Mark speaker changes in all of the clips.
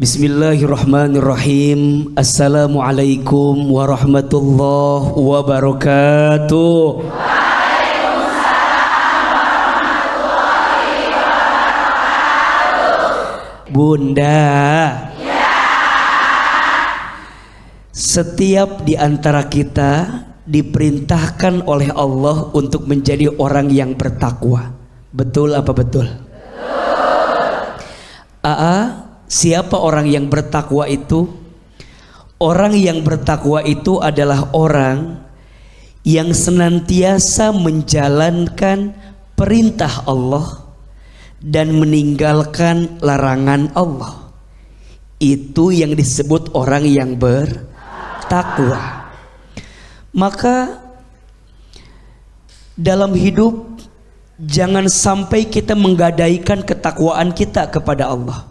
Speaker 1: Bismillahirrahmanirrahim. Assalamualaikum warahmatullahi wabarakatuh. Bunda, ya. Setiap di antara kita diperintahkan oleh Allah untuk menjadi orang yang bertakwa. Betul apa betul? Betul. Siapa orang yang bertakwa itu? Orang yang bertakwa itu adalah orang yang senantiasa menjalankan perintah Allah dan meninggalkan larangan Allah. Itu yang disebut orang yang bertakwa. Maka dalam hidup jangan sampai kita menggadaikan ketakwaan kita kepada Allah.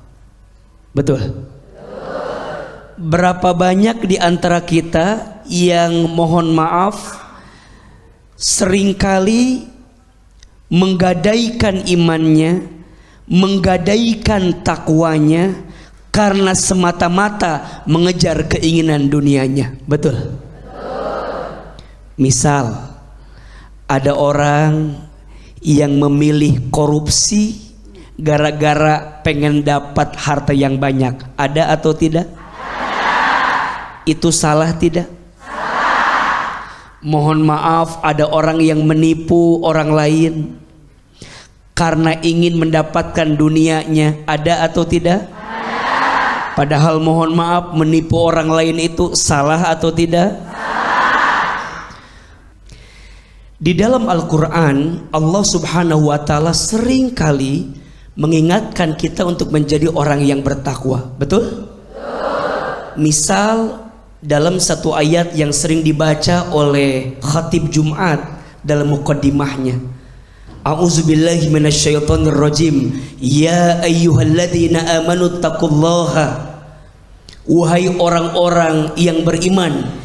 Speaker 1: Betul. Berapa banyak di antara kita yang mohon maaf seringkali menggadaikan imannya, menggadaikan takwanya karena semata-mata mengejar keinginan dunianya. Betul. Misal ada orang yang memilih korupsi gara-gara pengen dapat harta yang banyak. Ada atau tidak? Ada. Itu salah tidak? Salah. Mohon maaf, ada orang yang menipu orang lain karena ingin mendapatkan dunianya. Ada atau tidak? Ada. Padahal mohon maaf, menipu orang lain itu salah atau tidak? Salah. Di dalam Al-Quran Allah subhanahu wa ta'ala sering kali mengingatkan kita untuk menjadi orang yang bertakwa. Betul? Betul. Misal dalam satu ayat yang sering dibaca oleh khatib Jumat dalam muqaddimahnya, A'udzubillahi minasyaitonirrajim. Ya ayyuhalladzina amanu taqullaha. Wahai orang-orang yang beriman,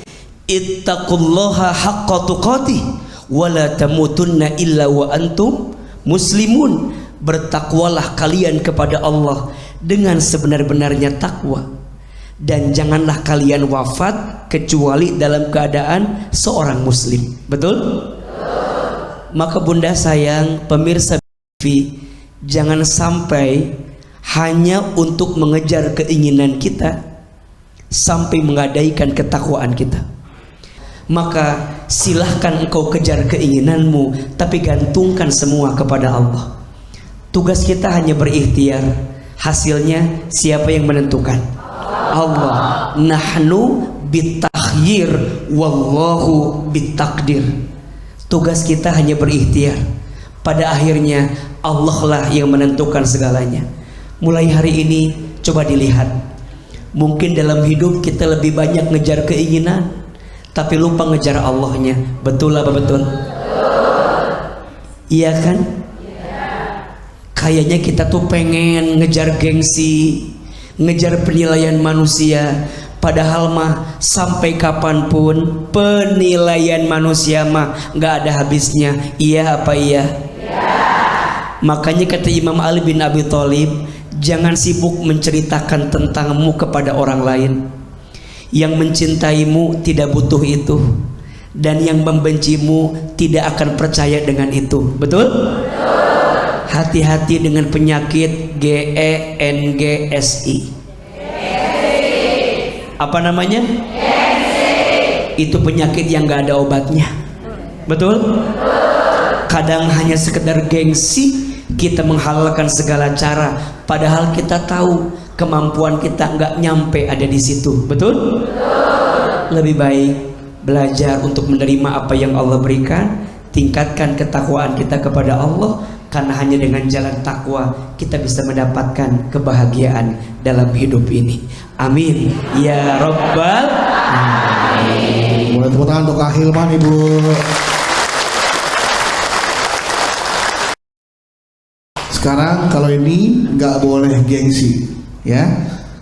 Speaker 1: ittaqullaha haqqa tuqatih wa la tamutunna illa wa antum muslimun. Bertakwalah kalian kepada Allah dengan sebenar-benarnya takwa, dan janganlah kalian wafat kecuali dalam keadaan seorang muslim. Betul? Betul. Maka bunda sayang, pemirsa TV, jangan sampai hanya untuk mengejar keinginan kita sampai menggadaikan ketakwaan kita. Maka silahkan engkau kejar keinginanmu, tapi gantungkan semua kepada Allah. Tugas kita hanya berikhtiar. Hasilnya siapa yang menentukan? Allah. Nahnu bitakhyir wallahu bitakdir. Tugas kita hanya berikhtiar. Pada akhirnya Allah lah yang menentukan segalanya. Mulai hari ini coba dilihat. Mungkin dalam hidup kita lebih banyak ngejar keinginan, tapi lupa ngejar Allahnya. Betul apa betul? Iya kan? Kayaknya kita tuh pengen ngejar gengsi, ngejar penilaian manusia. Padahal mah sampai kapanpun penilaian manusia mah gak ada habisnya. Iya apa iya? Iya. Makanya kata Imam Ali bin Abi Thalib, jangan sibuk menceritakan tentangmu kepada orang lain. Yang mencintaimu tidak butuh itu, dan yang membencimu tidak akan percaya dengan itu. Betul? Betul. Hati-hati dengan penyakit GENGSI. Apa namanya? Itu penyakit yang gak ada obatnya. Betul? Kadang hanya sekedar gengsi, kita menghalalkan segala cara, padahal kita tahu kemampuan kita nggak nyampe ada di situ. Betul? Lebih baik belajar untuk menerima apa yang Allah berikan, tingkatkan ketakwaan kita kepada Allah. Karena hanya dengan jalan takwa kita bisa mendapatkan kebahagiaan dalam hidup ini. Amin ya Rabbal alamin.
Speaker 2: Boleh tepuk tangan untuk Kak Hilman, Ibu. Sekarang kalau ini nggak boleh gengsi, ya,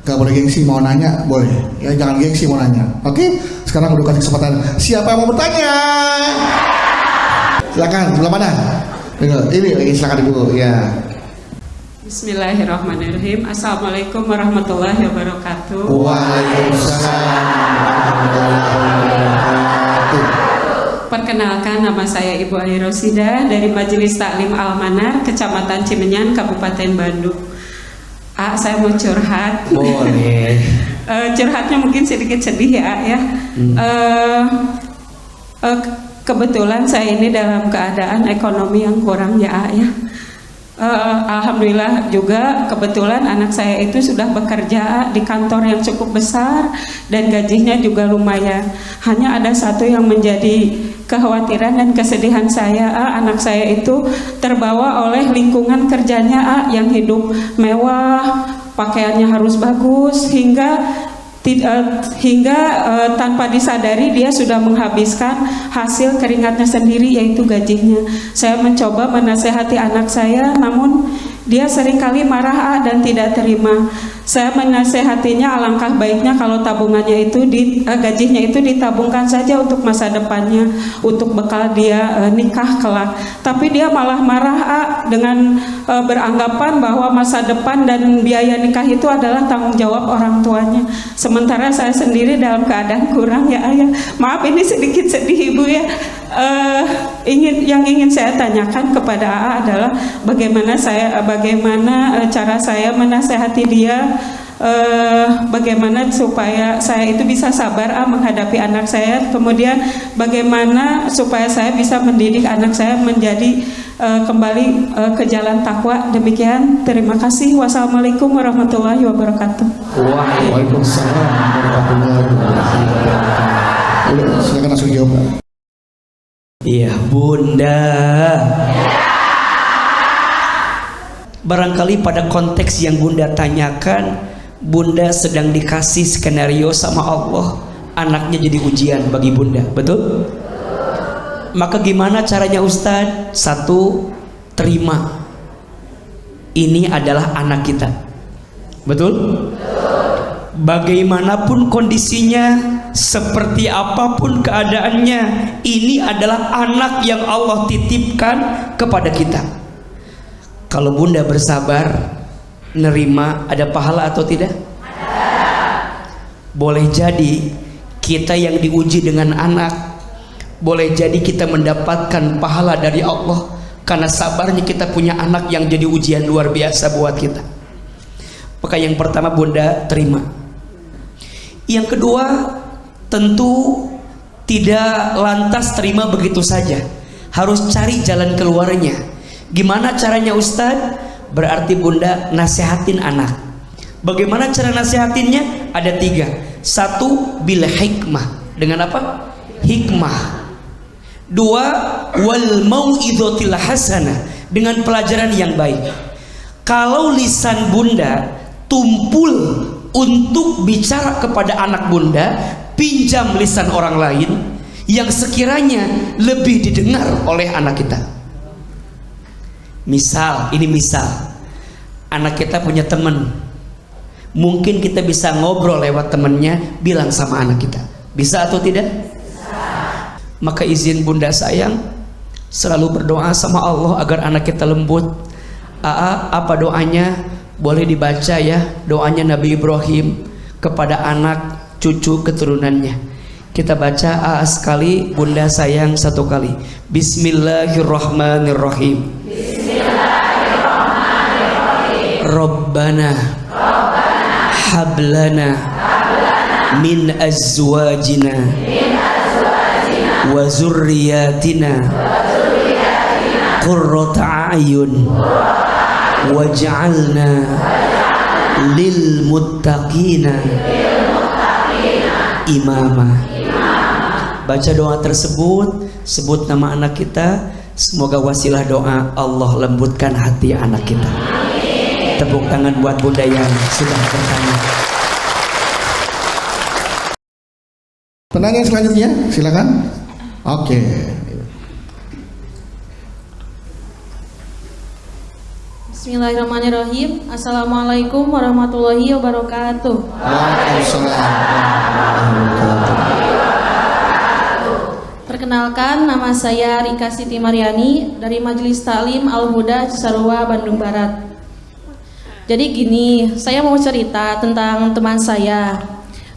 Speaker 2: nggak boleh gengsi. Mau nanya boleh, ya, jangan gengsi mau nanya. Oke, sekarang udah kasih kesempatan. Siapa yang mau bertanya? Silakan, sebelah mana? Ini silakan Ibu, ya.
Speaker 3: Bismillahirrahmanirrahim. Assalamualaikum warahmatullahi wabarakatuh.
Speaker 2: Waalaikumsalam warahmatullahi wabarakatuh.
Speaker 3: Perkenalkan, nama saya Ibu Ali Rosida dari Majelis Taklim Al-Manar, Kecamatan Cimenyan, Kabupaten Bandung. Saya mau curhat.
Speaker 1: Boleh.
Speaker 3: Curhatnya mungkin sedikit sedih ya. Kebetulan saya ini dalam keadaan ekonomi yang kurang ya. Alhamdulillah juga kebetulan anak saya itu sudah bekerja di kantor yang cukup besar dan gajinya juga lumayan. Hanya ada satu yang menjadi kekhawatiran dan kesedihan saya, anak saya itu terbawa oleh lingkungan kerjanya yang hidup mewah, pakaiannya harus bagus, hingga tanpa disadari dia sudah menghabiskan hasil keringatnya sendiri, yaitu gajinya. Saya mencoba menasehati anak saya, namun dia seringkali marah dan tidak terima. Saya menasehatinya alangkah baiknya kalau tabungannya itu gajinya itu ditabungkan saja untuk masa depannya, untuk bekal dia nikah kelak. Tapi dia malah marah dengan beranggapan bahwa masa depan dan biaya nikah itu adalah tanggung jawab orang tuanya. Sementara saya sendiri dalam keadaan kurang ya ayah. Maaf ini sedikit sedih ibu ya. Yang ingin saya tanyakan kepada AA adalah bagaimana cara saya menasehati dia, bagaimana supaya saya itu bisa sabar menghadapi anak saya, kemudian bagaimana supaya saya bisa mendidik anak saya menjadi kembali ke jalan takwa. Demikian, terima kasih. Wassalamualaikum warahmatullahi wabarakatuh.
Speaker 2: Waalaikumsalam warahmatullahi wabarakatuh. Udah, silakan langsung jawab.
Speaker 1: Iya, Bunda. Barangkali pada konteks yang Bunda tanyakan, Bunda sedang dikasih skenario sama Allah, anaknya jadi ujian bagi Bunda, betul? Maka gimana caranya Ustadz? Satu, terima. Ini adalah anak kita, betul? Bagaimanapun kondisinya, seperti apapun keadaannya, ini adalah anak yang Allah titipkan kepada kita. Kalau Bunda bersabar, nerima, ada pahala atau tidak? Boleh jadi kita yang diuji dengan anak, boleh jadi kita mendapatkan pahala dari Allah karena sabarnya kita punya anak yang jadi ujian luar biasa buat kita. Maka yang pertama Bunda terima. Yang kedua, tentu tidak lantas terima begitu saja, harus cari jalan keluarnya. Gimana caranya Ustadz? Berarti Bunda nasihatin anak. Bagaimana cara nasihatinnya? Ada 3. 1, bil hikmah. Dengan apa? Hikmah. 2, wal mau'idhatil hasanah. Dengan pelajaran yang baik. Kalau lisan Bunda tumpul untuk bicara kepada anak Bunda, pinjam lisan orang lain yang sekiranya lebih didengar oleh anak kita. Misal, ini misal, anak kita punya teman, mungkin kita bisa ngobrol lewat temannya, bilang sama anak kita, bisa atau tidak? Bisa. Maka izin Bunda sayang, selalu berdoa sama Allah agar anak kita lembut. Apa doanya? Boleh dibaca ya, doanya Nabi Ibrahim kepada anak cucu keturunannya. Kita baca sekali, Bunda sayang satu kali. Bismillahirrahmanirrahim. Bismillahirrahmanirrahim. Rabbana hablana min azwajina wa zurriyatina qurrata a'yun waj'alna lil muttaqina imama. Baca doa tersebut, sebut nama anak kita, semoga wasilah doa Allah lembutkan hati anak kita. Tepuk tangan buat Bunda yang sudah bertanya.
Speaker 2: Penanya selanjutnya, silakan. Oke.
Speaker 4: Bismillahirrahmanirrahim. Assalamualaikum warahmatullahi wabarakatuh. Perkenalkan, nama saya Rika Siti Mariani dari Majelis Taklim Al-Huda Cisarua, Bandung Barat. Jadi gini, saya mau cerita tentang teman saya.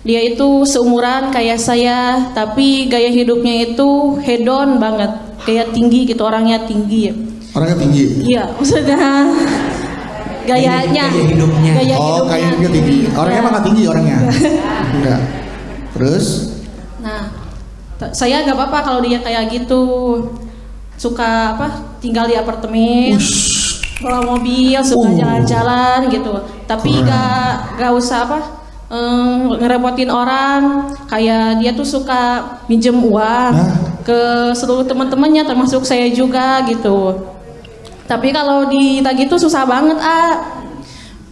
Speaker 4: Dia itu seumuran kayak saya, tapi gaya hidupnya itu hedon banget, kayak tinggi gitu, orangnya tinggi.
Speaker 2: Orangnya tinggi.
Speaker 4: Iya, maksudnya gayanya,
Speaker 1: Gaya hidupnya.
Speaker 2: Oh, kayaknya tinggi. Orangnya emang nggak tinggi orangnya. Enggak. Terus?
Speaker 4: Nah, saya nggak apa-apa kalau dia kayak gitu, suka apa? Tinggal di apartemen, bawa mobil, suka jalan-jalan gitu. Tapi nggak usah apa? Ngerepotin orang. Kayak dia tuh suka minjem uang ke seluruh teman-temannya, termasuk saya juga gitu. Tapi kalau ditagih tuh susah banget,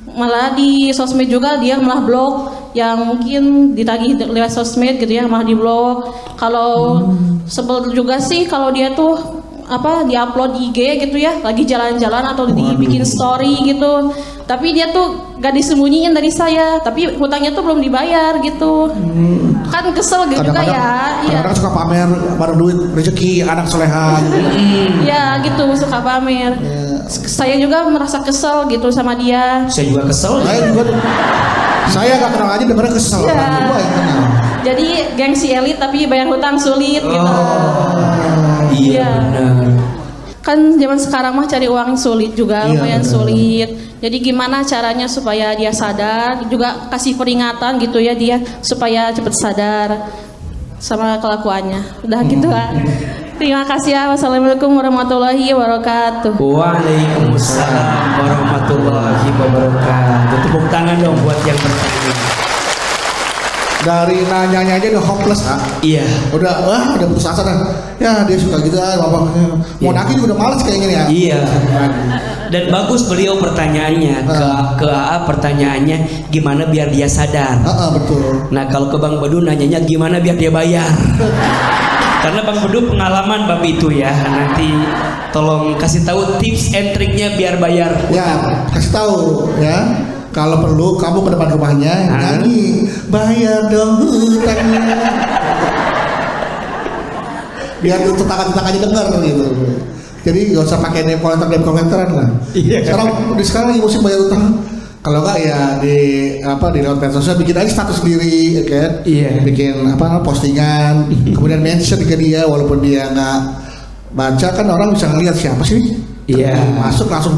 Speaker 4: malah di sosmed juga dia malah blok yang mungkin ditagih lewat sosmed gitu ya, malah di blok. Kalau sebel juga sih kalau dia tuh apa diupload di IG gitu ya, lagi jalan-jalan atau dibikin story gitu. Tapi dia tuh gak disembunyiin dari saya, tapi hutangnya tuh belum dibayar gitu. Kan kesel gitu juga ya.
Speaker 2: Kadang-kadang suka pamer bareng duit rezeki anak solehan.
Speaker 4: Ya gitu, suka pamer. Saya juga merasa kesel gitu sama dia.
Speaker 1: Saya juga kesel.
Speaker 2: Saya gak kenal aja dengarnya kesel.
Speaker 4: Iya.
Speaker 2: Gua yang kenal.
Speaker 4: Jadi gengsi elit tapi bayar hutang sulit gitu.
Speaker 1: Iya benar.
Speaker 4: Kan zaman sekarang mah cari uang sulit juga, lumayan sulit. Jadi gimana caranya supaya dia sadar, juga kasih peringatan gitu ya dia supaya cepat sadar sama kelakuannya. Udah gitu kan. Terima kasih ya. Wassalamualaikum warahmatullahi wabarakatuh.
Speaker 1: Waalaikumsalam warahmatullahi wabarakatuh. Tepuk tangan dong buat yang bertanya.
Speaker 2: Dari nanyanya aja udah hopeless,
Speaker 1: Iya.
Speaker 2: Udah putus asa dah. Ya dia suka gitu bapaknya. Mau nagih juga udah males kayaknya nih ya.
Speaker 1: Iya. Dan bagus beliau pertanyaannya ke AA, pertanyaannya gimana biar dia sadar.
Speaker 2: Betul.
Speaker 1: Nah kalau ke Bang Bedu nanyanya gimana biar dia bayar. Karena Bang Bedu pengalaman bab itu ya. Nanti tolong kasih tahu tips and triknya biar bayar.
Speaker 2: Ya kasih tahu ya. Kalau perlu kamu ke depan rumahnya nyanyi bayar dong hutangnya. Biar tetangga-tetangganya dengar gitu. Jadi gak usah pakai name kolektoran lah.
Speaker 1: Iya.
Speaker 2: Sekarang lagi musim bayar utang. Kalau enggak ya di lewat media sosial bikin aja status sendiri ya kan.
Speaker 1: Iya.
Speaker 2: Bikin postingan, kemudian mention ke dia walaupun dia nggak baca kan orang bisa ngeliat siapa sih.
Speaker 1: Iya.
Speaker 2: Masuk langsung,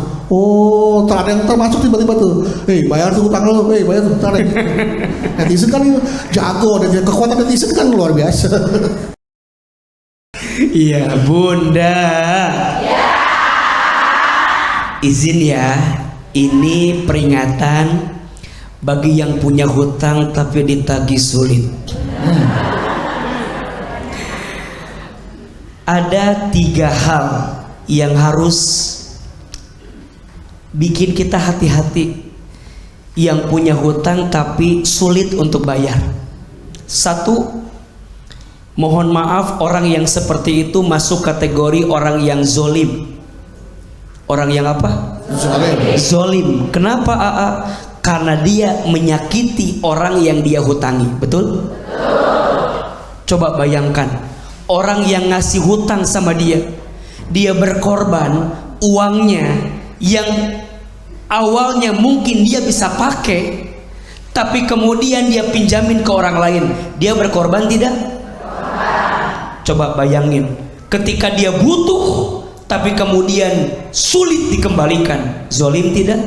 Speaker 2: ada yang termasuk tiba-tiba tuh, bayar tuh utang lo, bayar tuh utang. Netizen kan jago, dan kekuatan netizen kan luar biasa.
Speaker 1: Iya Bunda. Izin ya, ini peringatan bagi yang punya hutang tapi ditagih sulit. Ada 3 hal yang harus bikin kita hati-hati yang punya hutang tapi sulit untuk bayar. 1, mohon maaf, orang yang seperti itu masuk kategori orang yang zolim. Orang yang apa? Zolim. Kenapa AA? Karena dia menyakiti orang yang dia hutangi. Betul? Coba bayangkan, orang yang ngasih hutang sama dia, dia berkorban uangnya yang awalnya mungkin dia bisa pakai, tapi kemudian dia pinjamin ke orang lain. Dia berkorban tidak? Coba bayangin, ketika dia butuh tapi kemudian sulit dikembalikan, zolim tidak?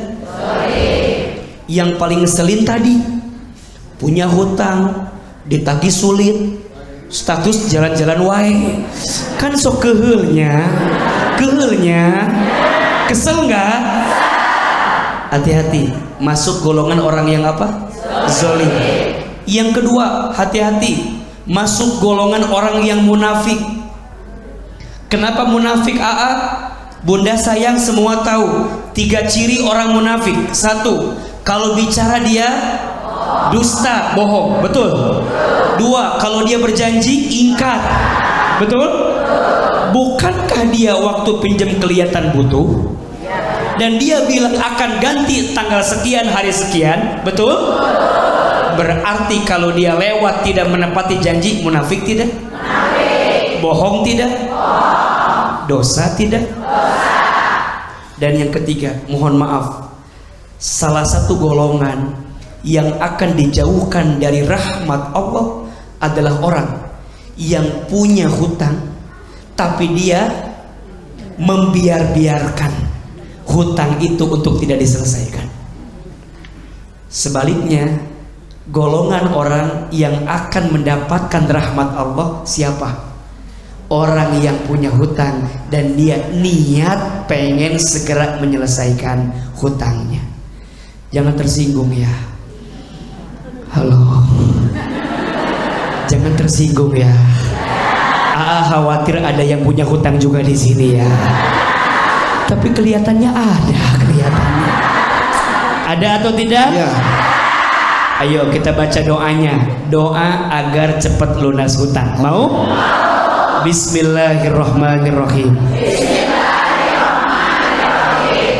Speaker 1: Yang paling ngeselin tadi, punya hutang ditagih sulit, status jalan-jalan wae, kan sok keheulnya, kesel nggak? Hati-hati, masuk golongan orang yang apa? Zolim. Yang kedua, hati-hati, masuk golongan orang yang munafik. Kenapa munafik AA? Bunda sayang semua tahu 3 ciri orang munafik. 1, kalau bicara dia dusta, bohong, betul? 2, kalau dia berjanji ingkar, betul? Bukankah dia waktu pinjam kelihatan butuh dan dia bilang akan ganti tanggal sekian, hari sekian, betul? Berarti kalau dia lewat tidak menepati janji, munafik tidak? Bohong tidak? Dosa tidak? Dan yang ketiga, mohon maaf, salah satu golongan yang akan dijauhkan dari rahmat Allah adalah orang yang punya hutang tapi dia membiarkan hutang itu untuk tidak diselesaikan. Sebaliknya, golongan orang yang akan mendapatkan rahmat Allah siapa? Orang yang punya hutang dan dia niat pengen segera menyelesaikan hutangnya. Jangan tersinggung ya. Halo. Jangan tersinggung ya. Khawatir ada yang punya hutang juga di sini ya. Tapi kelihatannya ada, kelihatannya. Ada atau tidak?
Speaker 2: Ya.
Speaker 1: Ayo kita baca doanya. Doa agar cepat lunas hutang. Mau? Bismillahirrahmanirrahim.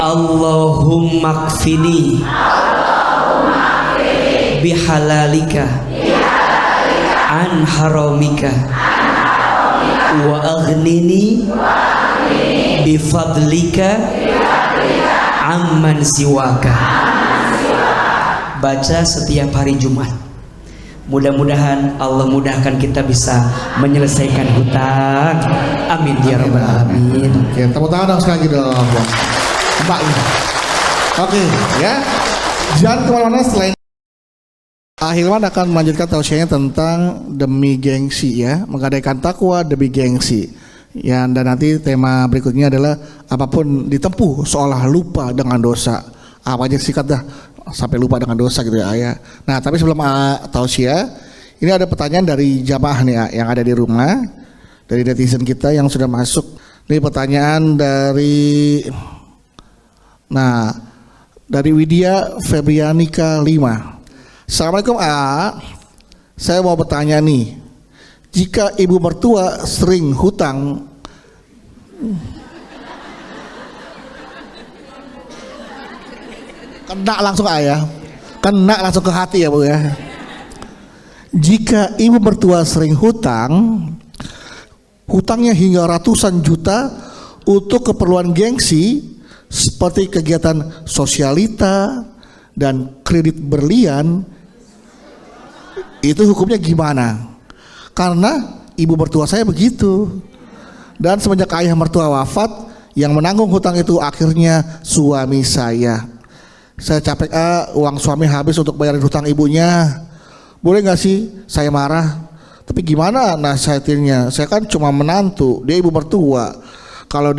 Speaker 1: Allahumma kfini bihalalika an haramika wa aghnini bifadlika amman siwaka. Baca setiap hari Jumat. Mudah-mudahan Allah mudahkan kita bisa menyelesaikan hutang. Amin ya rabbal alamin.
Speaker 2: Oke, tepuk tangan dong sekali lagi dong. Mbak ini. Oke, ya. Jangan kemana-mana, selain Hilman akan melanjutkan tausiahnya tentang demi gengsi ya, menggadaikan takwa demi gengsi. Ya, dan nanti tema berikutnya adalah apapun ditempuh seolah lupa dengan dosa. Apa aja sikat dah sampai lupa dengan dosa gitu ya. Nah, tapi sebelum tausiah, ini ada pertanyaan dari jamaah nih yang ada di rumah, dari netizen kita yang sudah masuk. Ini pertanyaan dari dari Widya Febrianika 5. Assalamualaikum saya mau bertanya nih, jika ibu mertua sering hutang kena langsung ya, kena langsung ke hati ya Bu ya. Jika ibu mertua sering hutangnya hingga ratusan juta untuk keperluan gengsi seperti kegiatan sosialita dan kredit berlian, itu hukumnya gimana? Karena ibu mertua saya begitu, dan semenjak ayah mertua wafat, yang menanggung hutang itu akhirnya suami saya. Saya capek uang suami habis untuk bayarin hutang ibunya. Boleh gak sih saya marah? Tapi gimana nasihatinnya? Saya kan cuma menantu, dia ibu mertua. Kalau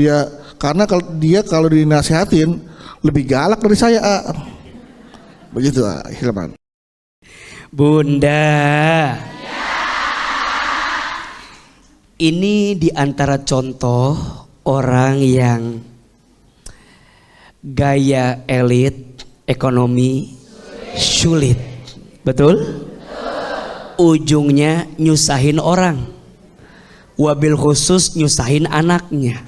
Speaker 2: dinasihatin lebih galak dari saya. Begitu Hilman.
Speaker 1: Bunda, ini diantara contoh orang yang gaya elit ekonomi sulit, betul? Ujungnya nyusahin orang, wabil khusus nyusahin anaknya.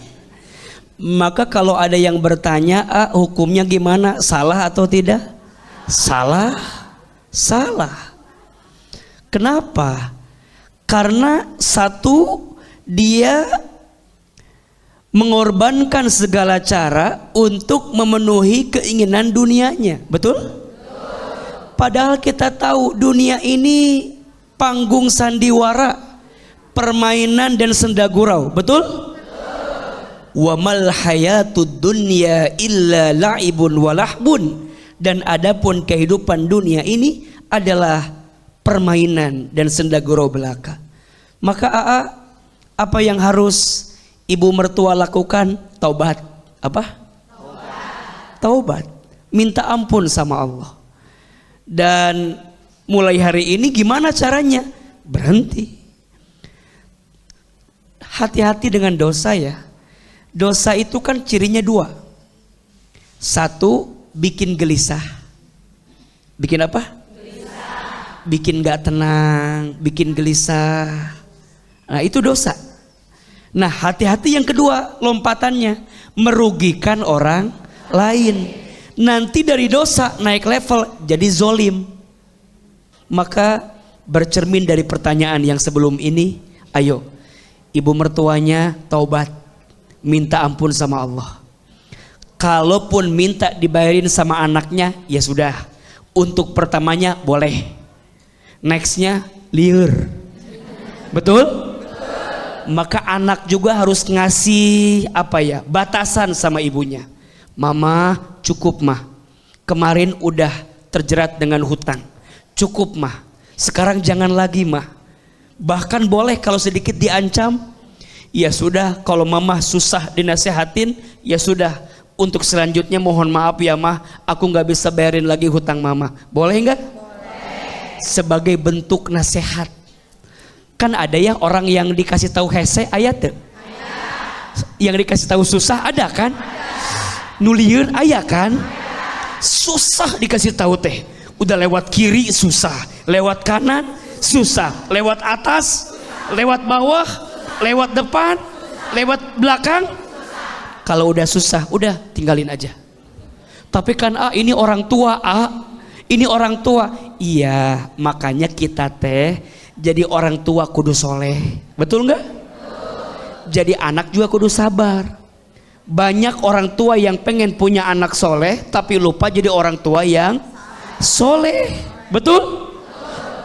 Speaker 1: Maka kalau ada yang bertanya, hukumnya gimana? Salah atau tidak? Salah. Kenapa? Karena satu, dia mengorbankan segala cara untuk memenuhi keinginan dunianya, betul? Padahal kita tahu dunia ini panggung sandiwara, permainan dan senda gurau, betul? Wa mal hayatud dunya illa la'ibun wa lahbun. Dan adapun kehidupan dunia ini adalah permainan dan senda gurau belaka. Maka apa yang harus ibu mertua lakukan? Taubat. Apa? Taubat. Minta ampun sama Allah. Dan mulai hari ini gimana caranya? Berhenti. Hati-hati dengan dosa ya. Dosa itu kan cirinya dua. Satu, bikin gelisah. Bikin apa? Gelisah. Bikin gak tenang, bikin gelisah. Nah itu dosa. Nah hati-hati yang kedua lompatannya, merugikan orang lain. Nanti dari dosa naik level jadi zolim. Maka bercermin dari pertanyaan yang sebelum ini, ayo ibu mertuanya taubat, minta ampun sama Allah. Kalaupun minta dibayarin sama anaknya, ya sudah. Untuk pertamanya boleh. Nextnya liur. Betul? Maka anak juga harus ngasih batasan sama ibunya. Mama, cukup mah. Kemarin udah terjerat dengan hutang. Cukup mah. Sekarang jangan lagi mah. Bahkan boleh kalau sedikit diancam. Ya sudah, kalau mama susah dinasehatin, ya sudah. Untuk selanjutnya mohon maaf ya mah, aku nggak bisa bayarin lagi hutang mama. Boleh nggak? Boleh. Sebagai bentuk nasihat. Kan ada ya orang yang dikasih tahu hese ayat tuh. Yang dikasih tahu susah ada kan? Nulieur aya kan? Susah dikasih tahu teh. Udah lewat kiri susah, lewat kanan susah, lewat atas, lewat bawah, lewat depan, lewat belakang. Kalau udah susah, udah tinggalin aja. Tapi kan ini orang tua ini orang tua. Iya, makanya kita teh jadi orang tua kudu soleh. Betul nggak? Jadi anak juga kudu sabar. Banyak orang tua yang pengen punya anak soleh tapi lupa jadi orang tua yang soleh. Betul?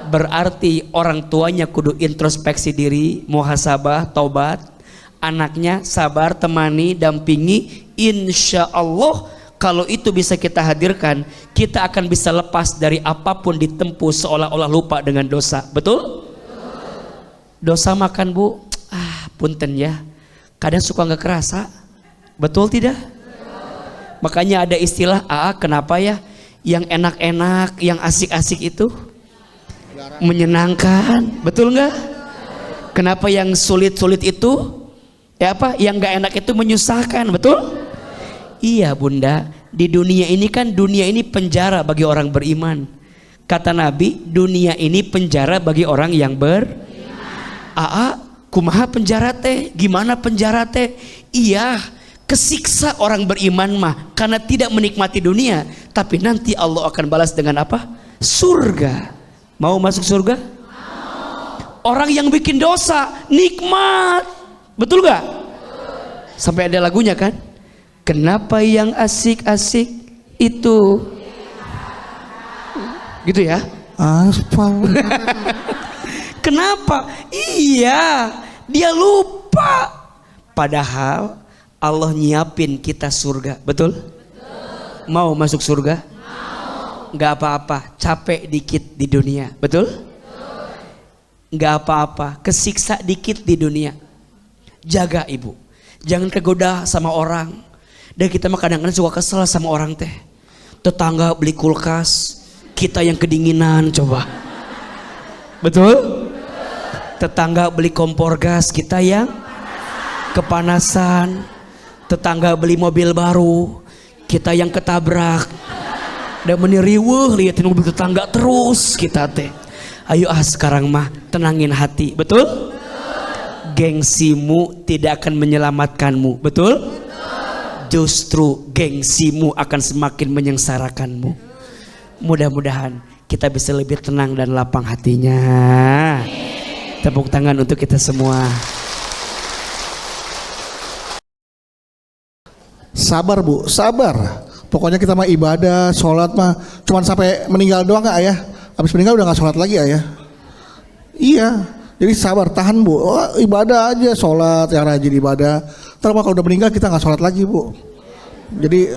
Speaker 1: Berarti orang tuanya kudu introspeksi diri, muhasabah, taubat. Anaknya sabar, temani, dampingi. Insya Allah kalau itu bisa kita hadirkan, kita akan bisa lepas dari apapun ditempuh seolah-olah lupa dengan dosa. Betul? Dosa makan bu, punten ya, kadang suka nggak kerasa. Betul tidak? Makanya ada istilah kenapa ya yang enak-enak, yang asik-asik itu menyenangkan. Betul nggak? Kenapa yang sulit-sulit itu yang nggak enak itu menyusahkan. Betul? Iya bunda, di dunia ini kan, dunia ini penjara bagi orang beriman. Kata Nabi, dunia ini penjara bagi orang yang beriman. Kumaha penjara teh? Gimana penjara teh? Iya, kesiksa orang beriman mah karena tidak menikmati dunia, tapi nanti Allah akan balas dengan apa? Surga. Mau masuk surga? Orang yang bikin dosa nikmat. Betul gak? Sampai ada lagunya kan? Kenapa yang asik-asik itu? Gitu ya?
Speaker 2: Aspal.
Speaker 1: Kenapa? Iya, dia lupa. Padahal Allah nyiapin kita surga. Betul? Mau masuk surga? Gak apa-apa, capek dikit di dunia. Betul? Gak apa-apa, kesiksa dikit di dunia. Jaga ibu, jangan kegoda sama orang. Dan kita mah kadang-kadang suka kesel sama orang teh. Tetangga beli kulkas, kita yang kedinginan coba. Betul? Tetangga beli kompor gas, kita yang kepanasan. Tetangga beli mobil baru, kita yang ketabrak. Dan meniriweuh liatin mobil tetangga terus kita teh. Ayo sekarang mah tenangin hati. Betul? Gengsimu tidak akan menyelamatkanmu. Betul? Justru gengsimu akan semakin menyengsarakanmu. Mudah-mudahan kita bisa lebih tenang dan lapang hatinya. Tepuk tangan untuk kita semua.
Speaker 2: Sabar bu, sabar. Pokoknya kita mah ibadah, sholat mah cuman sampai meninggal doang gak ayah? Habis meninggal udah gak sholat lagi ayah? Iya, jadi sabar, tahan bu. Ibadah aja, sholat yang rajin ibadah. Ntar kalau udah meninggal kita gak sholat lagi bu. Jadi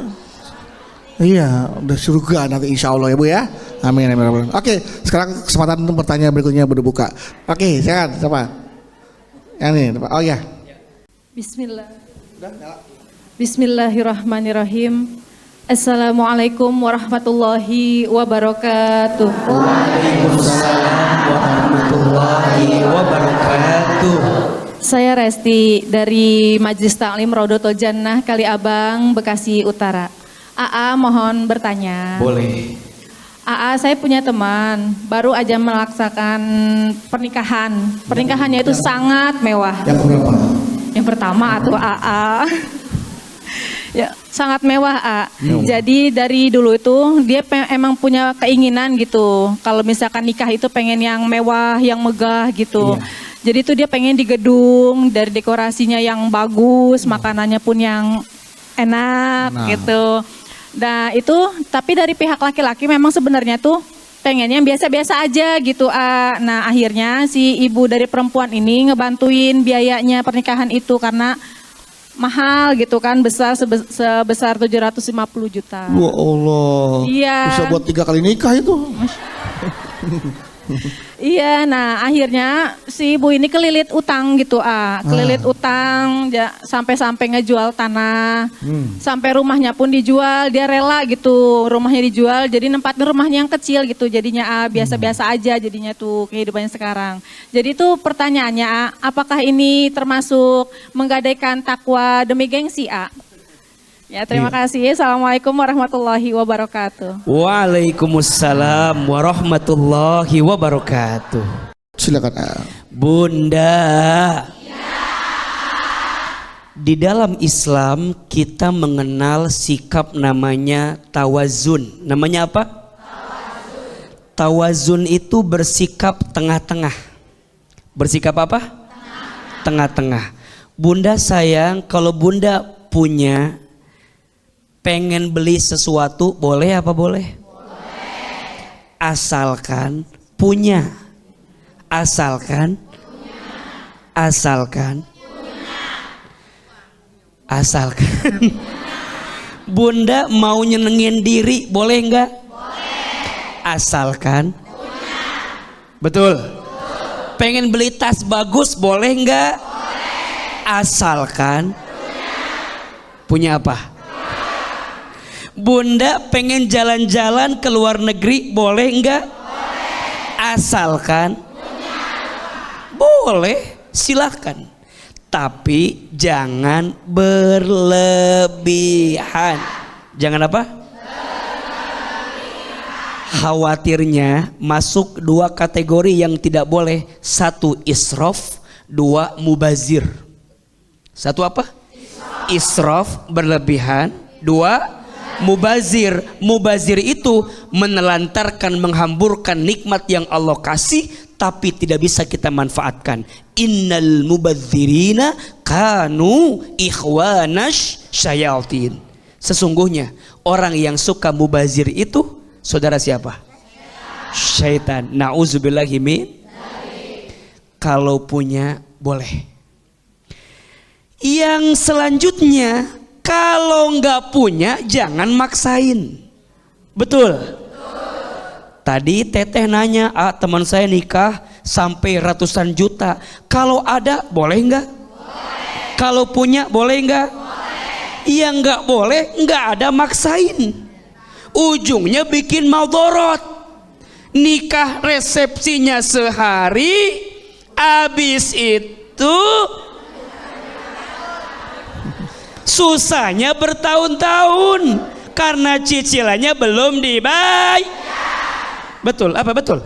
Speaker 2: iya, udah surga nanti insya Allah ya bu ya. Amin, amin, amin. Oke, sekarang kesempatan untuk pertanyaan berikutnya berbuka. Oke, silakan siapa? Yang ini, oh ya.
Speaker 5: Bismillah. Bismillahirrahmanirrahim. Assalamualaikum warahmatullahi wabarakatuh.
Speaker 1: Waalaikumsalam warahmatullahi wabarakatuh.
Speaker 5: Saya Resti dari Majelis Taklim Raudatul Jannah Kaliabang, Bekasi Utara. Mohon bertanya.
Speaker 1: Boleh.
Speaker 5: Saya punya teman baru aja melaksanakan pernikahan. Pernikahannya itu sangat mewah.
Speaker 2: Yang berapa?
Speaker 5: Yang pertama atau ya, sangat mewah. Jadi dari dulu itu dia emang punya keinginan gitu. Kalau misalkan nikah itu pengen yang mewah, yang megah gitu. Iya. Jadi itu dia pengen di gedung, dari dekorasinya yang bagus, makanannya pun yang enak gitu. Nah itu tapi dari pihak laki-laki memang sebenarnya tuh pengennya biasa-biasa aja gitu. Nah akhirnya si ibu dari perempuan ini ngebantuin biayanya pernikahan itu karena mahal gitu kan, sebesar 750 juta.
Speaker 2: Wah Allah.
Speaker 5: Iya.
Speaker 2: Bisa buat 3 kali nikah itu.
Speaker 5: Iya, nah akhirnya si ibu ini kelilit utang gitu, kelilit utang, sampai-sampai ngejual tanah, sampai rumahnya pun dijual, dia rela gitu, rumahnya dijual, jadi nempatin rumahnya yang kecil gitu, jadinya biasa-biasa aja jadinya tuh kehidupannya sekarang. Jadi tuh pertanyaannya, apakah ini termasuk menggadaikan takwa demi gengsi, Ya, terima kasih. Assalamualaikum warahmatullahi wabarakatuh.
Speaker 1: Waalaikumsalam warahmatullahi wabarakatuh.
Speaker 2: Silakan.
Speaker 1: Bunda. Di dalam Islam kita mengenal sikap namanya tawazun. Namanya apa? Tawazun itu bersikap tengah-tengah. Bersikap apa? Tengah-tengah. Bunda sayang kalau Bunda punya pengen beli sesuatu, boleh apa boleh? Boleh. Asalkan punya. Asalkan Bunda mau nyenengin diri, boleh enggak? Boleh. Asalkan punya. Betul. Pengen beli tas bagus, boleh enggak? Boleh. Asalkan punya apa? Bunda pengen jalan-jalan ke luar negeri, boleh enggak? Boleh. Asalkan boleh, silahkan. Tapi jangan berlebihan. Jangan apa? Khawatirnya masuk 2 kategori yang tidak boleh. 1 israf, 2 mubazir. 1 apa? Israf, berlebihan. 2 mubazir. Mubazir itu menelantarkan, menghamburkan nikmat yang Allah kasih tapi tidak bisa kita manfaatkan. Innal mubazirina kanu ikhwanash syayatin. Sesungguhnya orang yang suka mubazir itu saudara siapa? Syaitan. Nauzubillahi min. Kalau punya boleh. Yang selanjutnya, kalau nggak punya jangan maksain. Betul? Tadi teteh nanya, teman saya nikah sampai ratusan juta. Kalau ada boleh nggak? Kalau punya boleh nggak? Yang nggak boleh, nggak ada maksain. Ujungnya bikin maldorot. Nikah resepsinya sehari, habis itu susahnya bertahun-tahun karena cicilannya belum dibayar. Betul? Apa betul?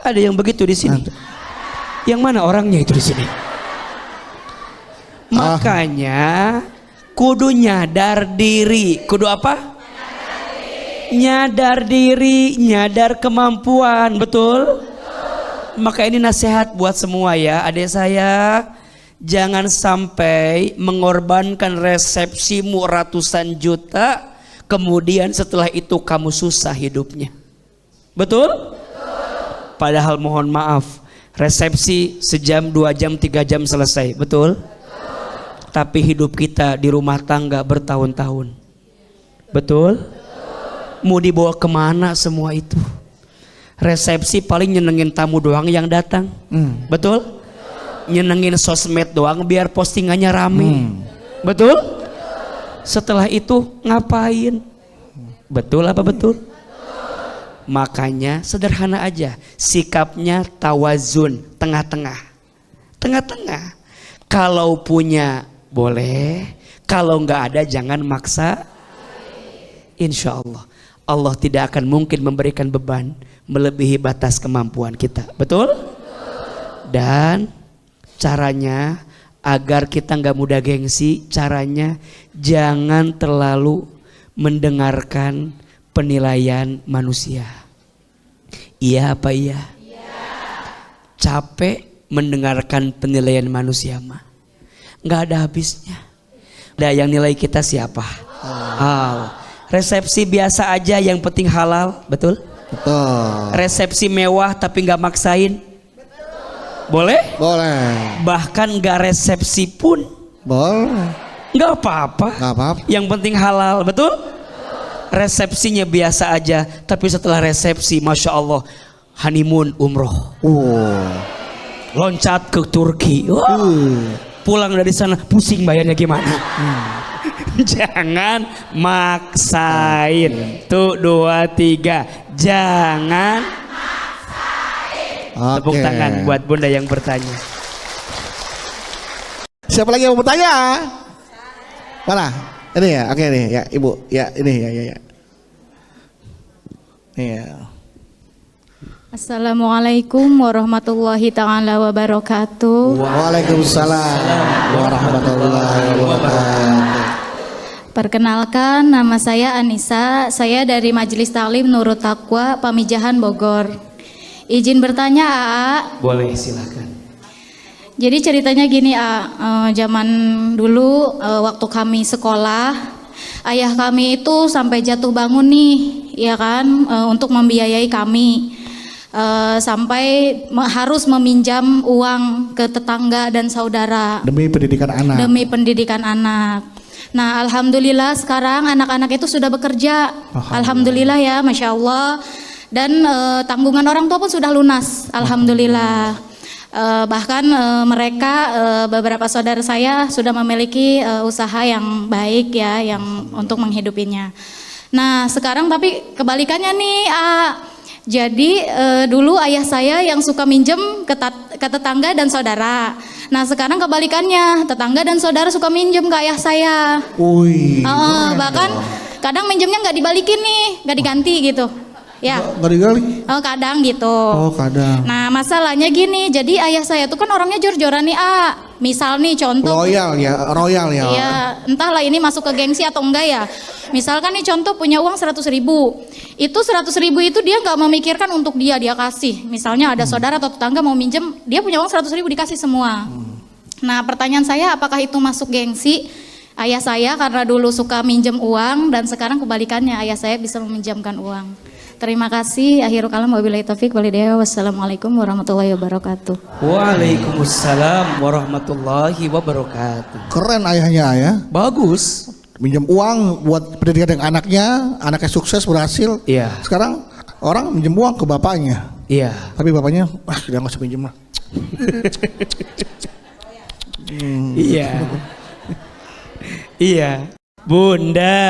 Speaker 1: Ada yang begitu di sini? Yang mana orangnya itu di sini? Makanya kudu nyadar diri. Kudu apa? Nyadar diri, nyadar kemampuan. Betul? Maka ini nasihat buat semua ya, adik saya. Jangan sampai mengorbankan resepsimu ratusan juta, kemudian setelah itu kamu susah hidupnya. Betul? Padahal mohon maaf, resepsi sejam, 2 jam, 3 jam selesai. Betul? Tapi hidup kita di rumah tangga bertahun-tahun. Betul? Mau dibawa kemana semua itu? Resepsi paling nyenengin tamu doang yang datang. Betul? Nyenengin sosmed doang biar postingannya rame. Betul? Setelah itu ngapain? Betul apa betul? Makanya sederhana aja, sikapnya tawazun, tengah-tengah. Tengah-tengah. Kalau punya boleh, kalau nggak ada jangan maksa. Insya Allah Allah tidak akan mungkin memberikan beban melebihi batas kemampuan kita. Betul? Dan caranya agar kita nggak mudah gengsi, caranya jangan terlalu mendengarkan penilaian manusia. Iya apa iya? Capek mendengarkan penilaian manusia mah, nggak ada habisnya. Ada yang nilai kita siapa? Resepsi biasa aja yang penting halal, betul?
Speaker 2: Betul.
Speaker 1: Resepsi mewah tapi nggak maksain, boleh?
Speaker 2: Boleh.
Speaker 1: Bahkan nggak resepsi pun
Speaker 2: Boleh.
Speaker 1: nggak apa-apa.
Speaker 2: Nggak apa-apa.
Speaker 1: Yang penting halal, betul? Resepsinya biasa aja, tapi setelah resepsi, masya Allah, honeymoon umroh, loncat ke Turki, pulang dari sana pusing bayarnya gimana? Jangan maksain. Tuh 2, 3. Jangan maksain. Tepuk tangan buat Bunda yang bertanya.
Speaker 2: Siapa lagi yang mau bertanya? Mana? Ini ya, oke nih ya Ibu. Ya ini ya. Iya.
Speaker 6: Assalamualaikum warahmatullahi ta'ala wabarakatuh.
Speaker 2: Waalaikumsalam warahmatullahi wabarakatuh.
Speaker 6: Perkenalkan, nama saya Anissa. Saya dari Majelis Taklim Nurut Taqwa, Pamijahan, Bogor. Izin bertanya, AA.
Speaker 1: Boleh, silakan.
Speaker 6: Jadi ceritanya gini, zaman dulu waktu kami sekolah, ayah kami itu sampai jatuh bangun nih, ya kan, untuk membiayai kami. Sampai harus meminjam uang ke tetangga dan saudara
Speaker 2: Demi pendidikan anak.
Speaker 6: Nah, alhamdulillah sekarang anak-anak itu sudah bekerja. Alhamdulillah ya, masya Allah. Dan tanggungan orang tua pun sudah lunas. Alhamdulillah. Bahkan mereka beberapa saudara saya sudah memiliki usaha yang baik ya, yang untuk menghidupinya. Nah, sekarang tapi kebalikannya nih. Jadi dulu ayah saya yang suka minjem ke tetangga dan saudara. Nah sekarang kebalikannya, tetangga dan saudara suka minjem ke ayah saya. Bahkan kadang minjemnya nggak dibalikin nih, nggak diganti gitu. Ya.
Speaker 2: Nggak digali?
Speaker 6: Kadang gitu.
Speaker 2: Kadang.
Speaker 6: Nah masalahnya gini, jadi ayah saya tuh kan orangnya jor-joran nih, misal nih contoh.
Speaker 2: Royal ya.
Speaker 6: Iya, entahlah ini masuk ke gengsi atau enggak ya. Misalkan nih contoh punya uang 100.000. Itu 100.000 itu dia nggak memikirkan untuk dia kasih. Misalnya ada saudara atau tetangga mau minjem, dia punya uang 100.000 dikasih semua. Nah pertanyaan saya, apakah itu masuk gengsi? Ayah saya karena dulu suka minjem uang dan sekarang kebalikannya, ayah saya bisa meminjamkan uang. Terima kasih. Akhirul kalam wabillahi taufik walhidayah. Wassalamualaikum warahmatullahi wabarakatuh.
Speaker 1: Waalaikumsalam warahmatullahi wabarakatuh.
Speaker 2: Keren ayahnya ya.
Speaker 1: Bagus.
Speaker 2: Minjem uang buat pendidikan dengan anaknya sukses berhasil.
Speaker 1: Iya.
Speaker 2: Sekarang orang minjem uang ke bapaknya.
Speaker 1: Iya.
Speaker 2: Tapi bapaknya, dia nggak usah pinjem lah.
Speaker 1: Iya. Iya. Bunda.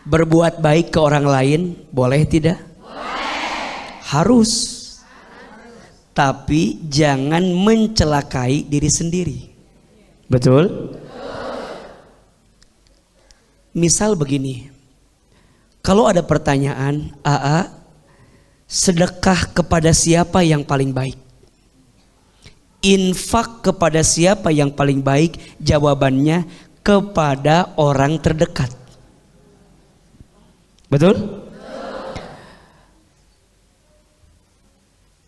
Speaker 1: Berbuat baik ke orang lain boleh tidak? Boleh. Harus. Tapi jangan mencelakai diri sendiri. Betul? Misal begini. Kalau ada pertanyaan, sedekah kepada siapa yang paling baik? Infak kepada siapa yang paling baik? Jawabannya kepada orang terdekat. Betul?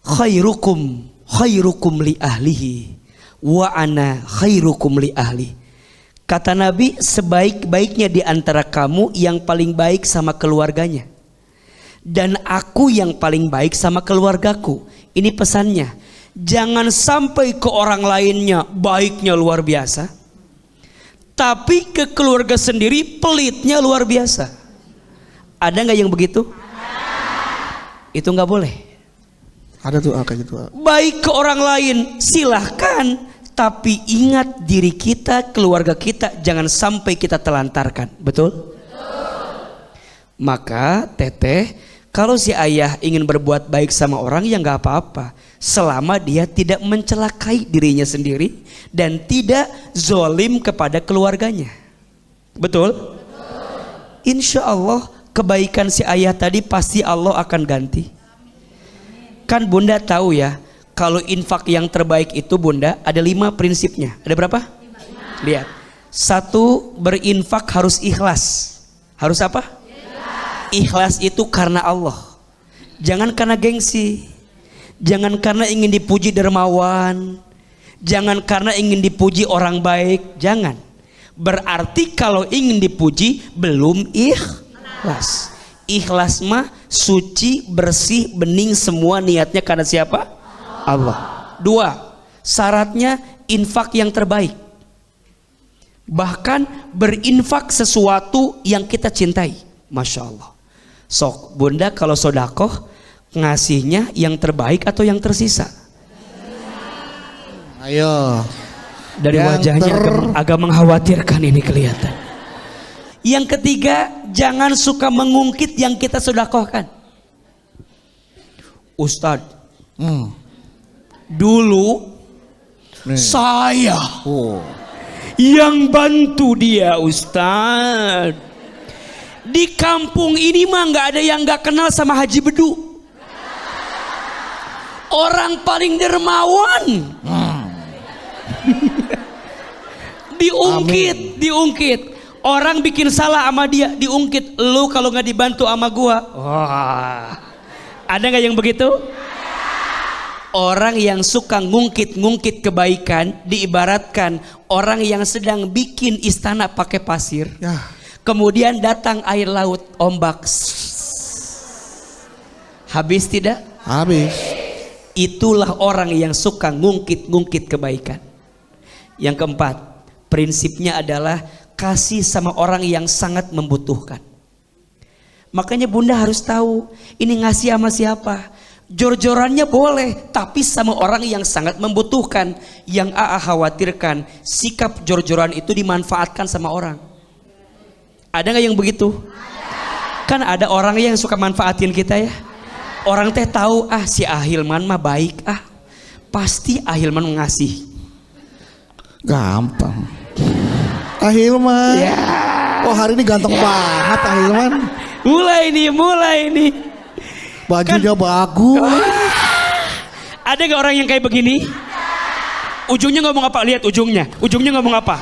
Speaker 1: Khairukum li ahlihi wa ana khairukum li ahli. Kata Nabi, sebaik-baiknya di antara kamu yang paling baik sama keluarganya. Dan aku yang paling baik sama keluargaku. Ini pesannya. Jangan sampai ke orang lainnya baiknya luar biasa, tapi ke keluarga sendiri pelitnya luar biasa. Ada nggak yang begitu? Itu nggak boleh.
Speaker 2: Ada tuh kayak gitu.
Speaker 1: Baik ke orang lain silahkan, tapi ingat diri kita, keluarga kita, jangan sampai kita telantarkan. Betul? Maka teteh, kalau si ayah ingin berbuat baik sama orang ya nggak apa-apa, selama dia tidak mencelakai dirinya sendiri dan tidak zolim kepada keluarganya. Betul? Insya Allah kebaikan si ayah tadi pasti Allah akan ganti. Kan Bunda tahu ya, kalau infak yang terbaik itu Bunda ada 5 prinsipnya. Ada berapa? 5. Lihat. 1, berinfak harus ikhlas. Harus apa? Ikhlas itu karena Allah. Jangan karena gengsi. Jangan karena ingin dipuji dermawan. Jangan karena ingin dipuji orang baik, jangan. Berarti kalau ingin dipuji belum ikhlas. Ikhlas mah suci, bersih, bening, semua niatnya karena siapa? Allah. 2, syaratnya infak yang terbaik. Bahkan berinfak sesuatu yang kita cintai. Masya Allah. Sok bunda kalau sodakoh ngasihnya yang terbaik atau yang tersisa?
Speaker 2: Ayo.
Speaker 1: Dari
Speaker 2: Yang
Speaker 1: wajahnya agak mengkhawatirkan ini kelihatan. Yang ketiga, jangan suka mengungkit yang kita sodakohkan. Ustadz, dulu saya yang bantu dia Ustadz. Di kampung ini mah nggak ada yang nggak kenal sama Haji Bedu. Orang paling dermawan. Diungkit. Orang bikin salah sama dia, diungkit. Lu kalau nggak dibantu sama gua, wah. Ada nggak yang begitu? Orang yang suka ngungkit kebaikan diibaratkan orang yang sedang bikin istana pakai pasir.
Speaker 2: Ya.
Speaker 1: Kemudian datang air laut, ombak. Habis tidak?
Speaker 2: Habis.
Speaker 1: Itulah orang yang suka ngungkit kebaikan. Yang keempat, prinsipnya adalah kasih sama orang yang sangat membutuhkan. Makanya bunda harus tahu ini ngasih sama siapa. Jor-jorannya boleh, tapi sama orang yang sangat membutuhkan. Yang AA khawatirkan sikap jor-joran itu dimanfaatkan sama orang. Ada nggak yang begitu? Kan ada orang yang suka manfaatin kita ya. Orang teh tahu si Ahilman mah baik pasti Ahilman ngasih.
Speaker 2: Gampang. Ahilman.
Speaker 1: Ya.
Speaker 2: Oh hari ini ganteng banget Ahilman.
Speaker 1: Mulai nih.
Speaker 2: Bajunya bagus.
Speaker 1: Ada gak orang yang kayak begini? Ujungnya ngomong apa? Lihat ujungnya ngomong apa?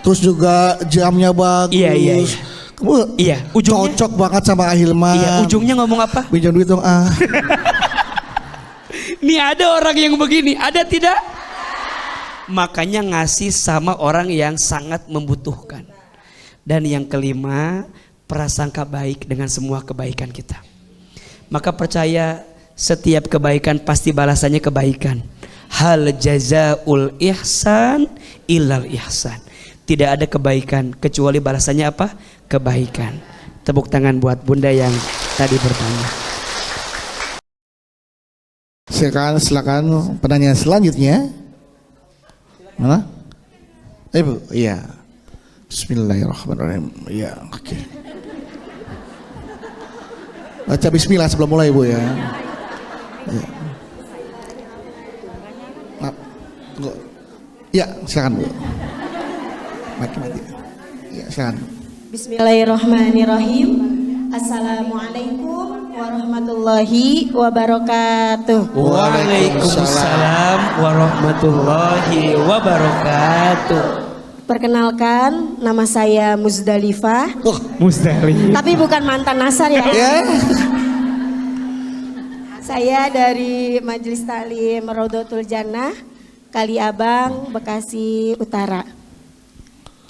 Speaker 2: Terus juga jamnya bagus.
Speaker 1: Iya.
Speaker 2: Kamu
Speaker 1: Ujungnya
Speaker 2: cocok banget sama Ahilman.
Speaker 1: Iya, ujungnya ngomong apa?
Speaker 2: Pinjam duit dong
Speaker 1: Nih ada orang yang begini, ada tidak? Makanya ngasih sama orang yang sangat membutuhkan. Dan yang kelima, prasangka baik dengan semua kebaikan kita. Maka percaya setiap kebaikan pasti balasannya kebaikan. Hal jazaul ihsan illal ihsan. Tidak ada kebaikan kecuali balasannya apa? Kebaikan. Tepuk tangan buat bunda yang tadi bertanya.
Speaker 2: Silakan pertanyaan selanjutnya. Mana? Bu, iya. Bismillahirrahmanirrahim. Iya, oke. Baca bismillah sebelum mulai Bu ya. Ya. Maaf. Tunggu. Ya, silakan Bu. Mati. Ya, silakan.
Speaker 7: Bismillahirrahmanirrahim. Assalamualaikum warahmatullahi wabarakatuh.
Speaker 1: Waalaikumsalam warahmatullahi wabarakatuh.
Speaker 7: Perkenalkan, nama saya Muzdalifah.
Speaker 1: Musdalifah.
Speaker 7: Tapi bukan mantan Nasar ya.
Speaker 2: Ya.
Speaker 7: Saya dari Majelis Taklim Raudhatul Jannah, Kali Abang, Bekasi Utara.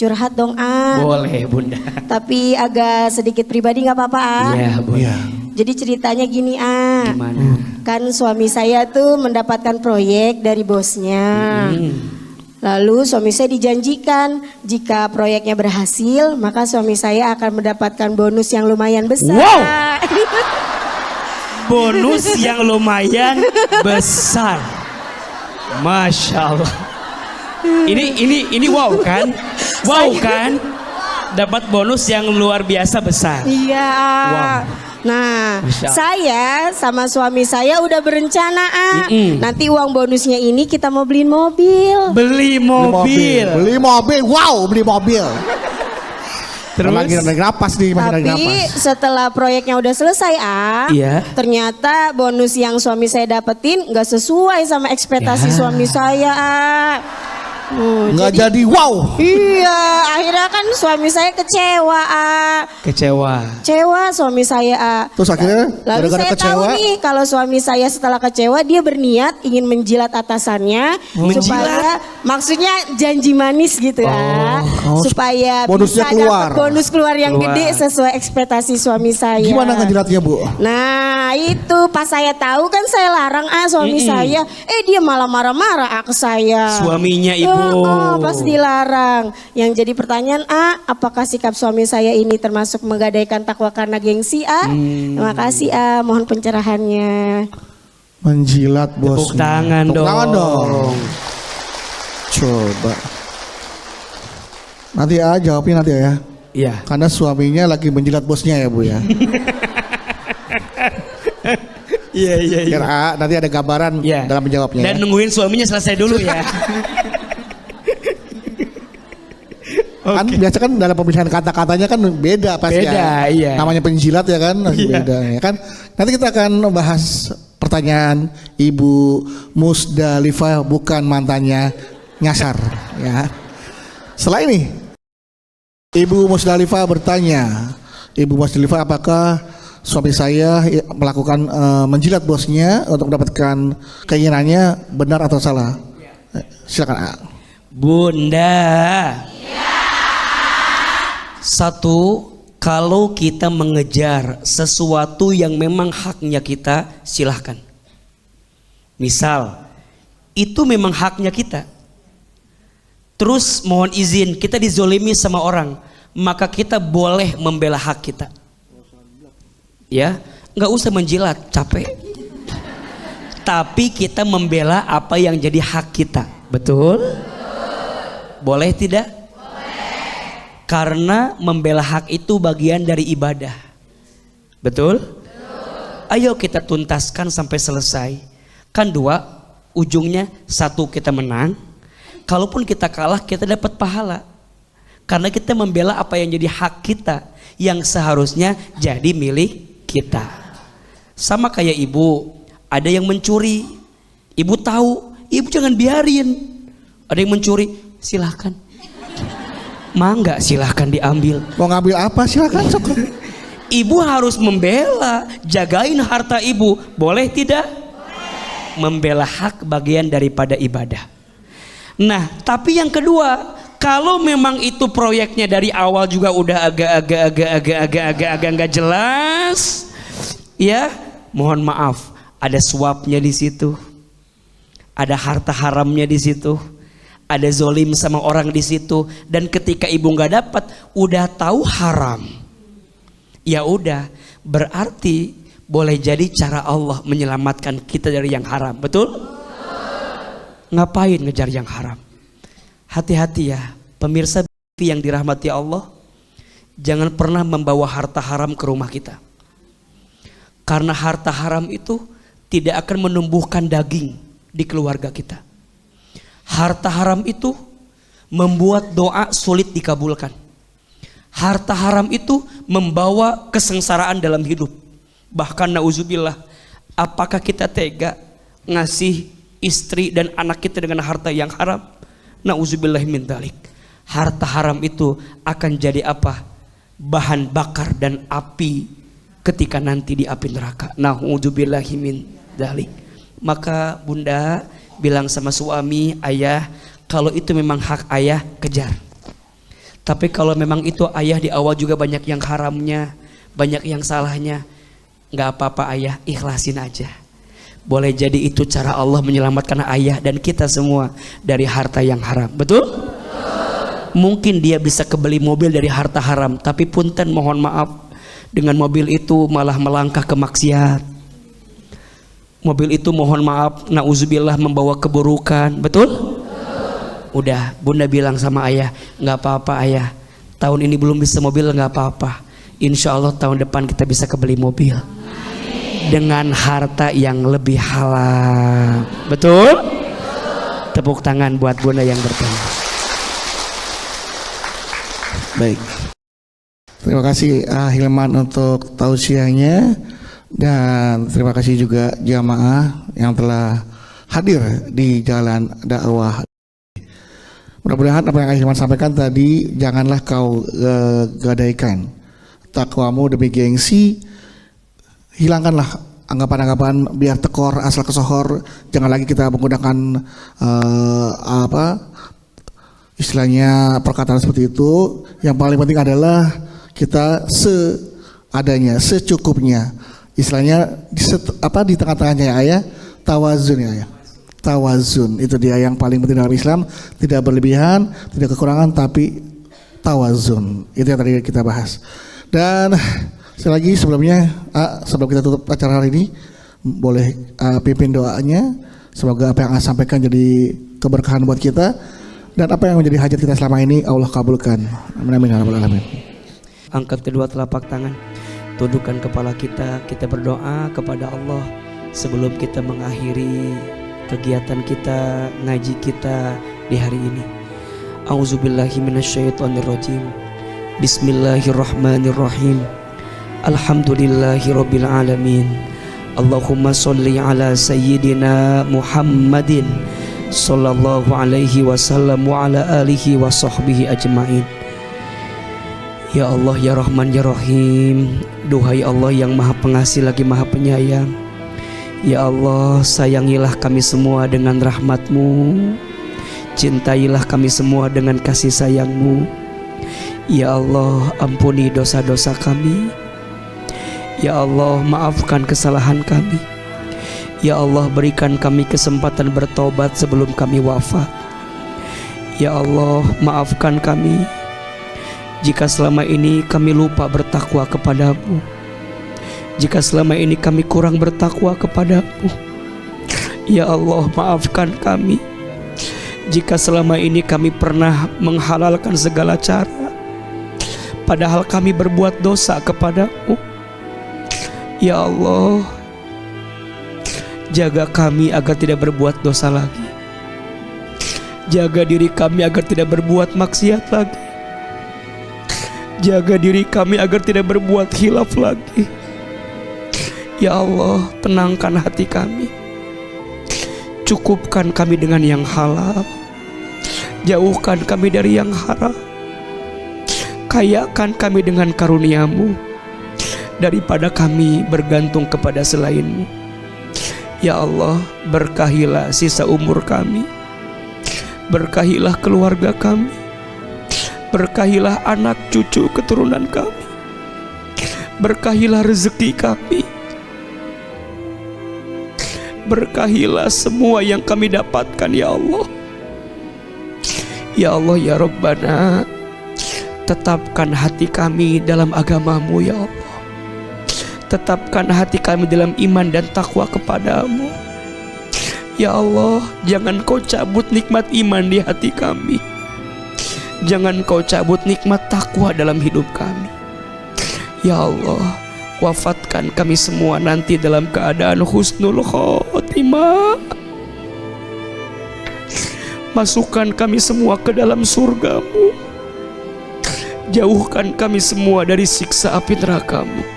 Speaker 7: Curhat dong
Speaker 1: Boleh bunda.
Speaker 7: Tapi agak sedikit pribadi nggak apa-apa
Speaker 1: Iya boleh.
Speaker 2: Iya.
Speaker 7: Jadi ceritanya gini
Speaker 1: Gimana?
Speaker 7: Kan suami saya tuh mendapatkan proyek dari bosnya. Lalu suami saya dijanjikan jika proyeknya berhasil maka suami saya akan mendapatkan bonus yang lumayan besar.
Speaker 1: Wow. Bonus yang lumayan besar. Masya Allah. Ini wow kan? Wow kan? Dapat bonus yang luar biasa besar.
Speaker 7: Iya.
Speaker 1: Wow.
Speaker 7: Nah,
Speaker 1: Masya Allah.
Speaker 7: saya sama suami saya udah berencana nanti uang bonusnya ini kita mau beliin mobil.
Speaker 1: Beli mobil.
Speaker 2: Wow, beli mobil.
Speaker 1: Terus?
Speaker 2: Lagi napas nih, masih lagi
Speaker 7: Tapi
Speaker 2: napas.
Speaker 7: setelah proyeknya udah selesai
Speaker 1: Iya.
Speaker 7: ternyata bonus yang suami saya dapetin nggak sesuai sama ekspektasi
Speaker 1: Ya.
Speaker 7: suami saya
Speaker 2: Nggak jadi wow.
Speaker 7: Iya, akhirnya kan suami saya kecewa, Kecewa suami saya,
Speaker 2: Terus akhirnya
Speaker 7: Lalu
Speaker 2: gara-gara
Speaker 7: saya tahu
Speaker 2: kecewa.
Speaker 7: nih kalau suami saya setelah kecewa dia berniat ingin menjilat atasannya supaya maksudnya janji manis gitu ya, supaya
Speaker 2: bonusnya
Speaker 7: bisa
Speaker 2: keluar.
Speaker 7: dapat bonus keluar yang
Speaker 1: Keluar.
Speaker 7: gede sesuai ekspektasi suami saya.
Speaker 2: Gimana ngejilatnya Bu?
Speaker 7: Nah itu pas saya tahu kan saya larang suami saya, dia malah marah-marah ke saya.
Speaker 1: Suaminya ibu.
Speaker 7: Pas dilarang. Yang jadi pertanyaan apakah sikap suami saya ini termasuk menggadaikan takwa karena gengsi Terima kasih mohon pencerahannya.
Speaker 2: Menjilat bos.
Speaker 1: Tepuk tangan dong.
Speaker 2: Coba. Nanti jawabin nanti ya.
Speaker 1: Iya.
Speaker 2: Karena suaminya lagi menjilat bosnya ya Bu ya.
Speaker 1: Iya.
Speaker 2: Biar nanti ada gambaran
Speaker 1: Iya.
Speaker 2: dalam menjawabnya.
Speaker 1: Dan
Speaker 2: Ya.
Speaker 1: nungguin suaminya selesai dulu ya.
Speaker 2: Kan biasa kan dalam pemilihan kata-katanya kan beda pasti
Speaker 1: Beda,
Speaker 2: ya.
Speaker 1: iya.
Speaker 2: Namanya penjilat ya kan masih
Speaker 1: Iya.
Speaker 2: beda ya kan. Nanti kita akan bahas pertanyaan Ibu Musdalifah bukan mantannya nyasar ya. Setelah ini Ibu Musdalifah bertanya, Ibu Musdalifah apakah suami saya melakukan menjilat bosnya untuk mendapatkan keinginannya benar atau salah? Silakan.
Speaker 1: Bunda. Satu, kalau kita mengejar sesuatu yang memang haknya kita, silahkan. Misal, itu memang haknya kita. Terus mohon izin, kita dizolimi sama orang, maka kita boleh membela hak kita. Ya, nggak usah menjilat, capek. Tapi kita membela apa yang jadi hak kita, betul? Boleh tidak? Karena membela hak itu bagian dari ibadah. Betul? Ayo kita tuntaskan sampai selesai. Kan dua, ujungnya satu kita menang. Kalaupun kita kalah kita dapat pahala. Karena kita membela apa yang jadi hak kita, yang seharusnya jadi milik kita. Sama kayak ibu, ada yang mencuri. Ibu tahu, ibu jangan biarin. Ada yang mencuri, silahkan. Mangga silahkan diambil.
Speaker 2: Mau ngambil apa silakan sok.
Speaker 1: Ibu harus membela, jagain harta ibu. Boleh tidak? Boleh. Membela hak bagian daripada ibadah. Nah, tapi yang kedua, kalau memang itu proyeknya dari awal juga udah agak nggak jelas, ya, mohon maaf, ada suapnya di situ, ada harta haramnya di situ. Ada zolim sama orang di situ, dan ketika ibu nggak dapat, udah tahu haram, ya udah, berarti boleh jadi cara Allah menyelamatkan kita dari yang haram, betul? Ngapain ngejar yang haram? Hati-hati ya, pemirsa yang dirahmati Allah, jangan pernah membawa harta haram ke rumah kita, karena harta haram itu tidak akan menumbuhkan daging di keluarga kita. Harta haram itu membuat doa sulit dikabulkan. Harta haram itu membawa kesengsaraan dalam hidup. Bahkan nauzubillah, apakah kita tega ngasih istri dan anak kita dengan harta yang haram? Nauzubillah min dzalik. Harta haram itu akan jadi apa? Bahan bakar dan api ketika nanti di api neraka. Nauzubillah min dzalik. Maka bunda bilang sama suami, ayah, kalau itu memang hak ayah, kejar. Tapi kalau memang itu ayah di awal juga banyak yang haramnya, banyak yang salahnya, nggak apa-apa ayah, ikhlasin aja. Boleh jadi itu cara Allah menyelamatkan ayah dan kita semua dari harta yang haram, betul? Mungkin dia bisa kebeli mobil dari harta haram, tapi punten mohon maaf, dengan mobil itu malah melangkah ke maksiat. Mobil itu mohon maaf, nauzubillah membawa keburukan, betul? Udah, bunda bilang sama ayah, nggak apa-apa ayah, tahun ini belum bisa mobil, nggak apa-apa, insya Allah tahun depan kita bisa kebeli mobil. Dengan harta yang lebih halal, betul? Tepuk tangan buat bunda yang bertanya.
Speaker 2: Baik. Terima kasih Hilman untuk tausiahnya. Dan terima kasih juga jamaah yang telah hadir di jalan dakwah. Mudah-mudahan apa yang Ahilman sampaikan tadi janganlah kau gadaikan takwamu demi gengsi. Hilangkanlah anggapan-anggapan biar tekor asal kesohor. Jangan lagi kita menggunakan istilahnya perkataan seperti itu. Yang paling penting adalah kita seadanya, secukupnya. Istilahnya di tengah-tengahnya ya ayah, tawazun ya ayah. Tawazun itu dia yang paling penting dalam Islam, tidak berlebihan, tidak kekurangan, tapi tawazun. Itu yang tadi kita bahas. Dan sekali lagi sebelumnya, sebelum kita tutup acara hari ini, boleh pimpin doanya. Semoga apa yang saya sampaikan jadi keberkahan buat kita, dan apa yang menjadi hajat kita selama ini Allah kabulkan. Amin amin ya rabbal alamin.
Speaker 1: Angkat kedua telapak tangan, tundukkan kepala kita berdoa kepada Allah sebelum kita mengakhiri kegiatan kita, ngaji kita di hari ini. A'udzubillahi minasyaitonirrajim. Bismillahirrahmanirrahim. Alhamdulillahirabbil alamin. Allahumma sholli ala sayyidina Muhammadin sallallahu alaihi wasallam wa ala alihi wa sahbihi ajmain. Ya Allah, ya Rahman, ya Rahim. Duhai Allah yang Maha Pengasih lagi Maha Penyayang, ya Allah, sayangilah kami semua dengan rahmat-Mu, cintailah kami semua dengan kasih sayang-Mu. Ya Allah, ampuni dosa-dosa kami. Ya Allah, maafkan kesalahan kami. Ya Allah, berikan kami kesempatan bertobat sebelum kami wafat. Ya Allah, maafkan kami jika selama ini kami lupa bertakwa kepada-Mu, jika selama ini kami kurang bertakwa kepada-Mu. Ya Allah, maafkan kami jika selama ini kami pernah menghalalkan segala cara padahal kami berbuat dosa kepada-Mu. Ya Allah, jaga kami agar tidak berbuat dosa lagi. Jaga diri kami agar tidak berbuat maksiat lagi. Jaga diri kami agar tidak berbuat khilaf lagi. Ya Allah, tenangkan hati kami. Cukupkan kami dengan yang halal. Jauhkan kami dari yang haram. Kayakan kami dengan karunia-Mu daripada kami bergantung kepada selain-Mu. Ya Allah, berkahilah sisa umur kami. Berkahilah keluarga kami. Berkahilah anak cucu keturunan kami. Berkahilah rezeki kami. Berkahilah semua yang kami dapatkan ya Allah. Ya Allah, ya Rabbana, tetapkan hati kami dalam agama-Mu ya Allah. Tetapkan hati kami dalam iman dan takwa kepada-Mu. Ya Allah, jangan Kau cabut nikmat iman di hati kami. Jangan Kau cabut nikmat takwa dalam hidup kami. Ya Allah, wafatkan kami semua nanti dalam keadaan husnul khotimah. Masukkan kami semua ke dalam surga-Mu. Jauhkan kami semua dari siksa api neraka-Mu.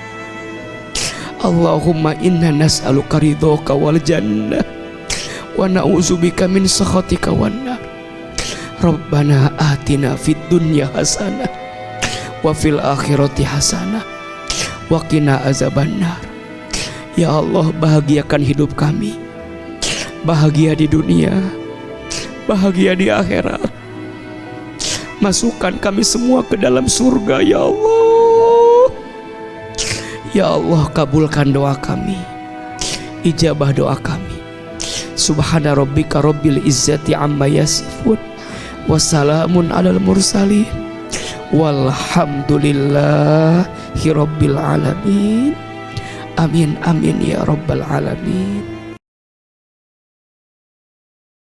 Speaker 1: Allahumma inna nas'aluka ridhoka wal jannah wa na'udzubika min sakhatika wan nar. Rabbana atina fid dunya hasanah wa fil akhirati hasanah wa qina azabannar. Ya Allah, bahagiakan hidup kami. Bahagia di dunia, bahagia di akhirat. Masukkan kami semua ke dalam surga ya Allah. Ya Allah, kabulkan doa kami. Ijabah doa kami. Subhana rabbika rabbil izzati amma yasifun. Wassalamun alal mursalin. Walhamdulillahi rabbil alamin. Amin amin ya rabbal alamin.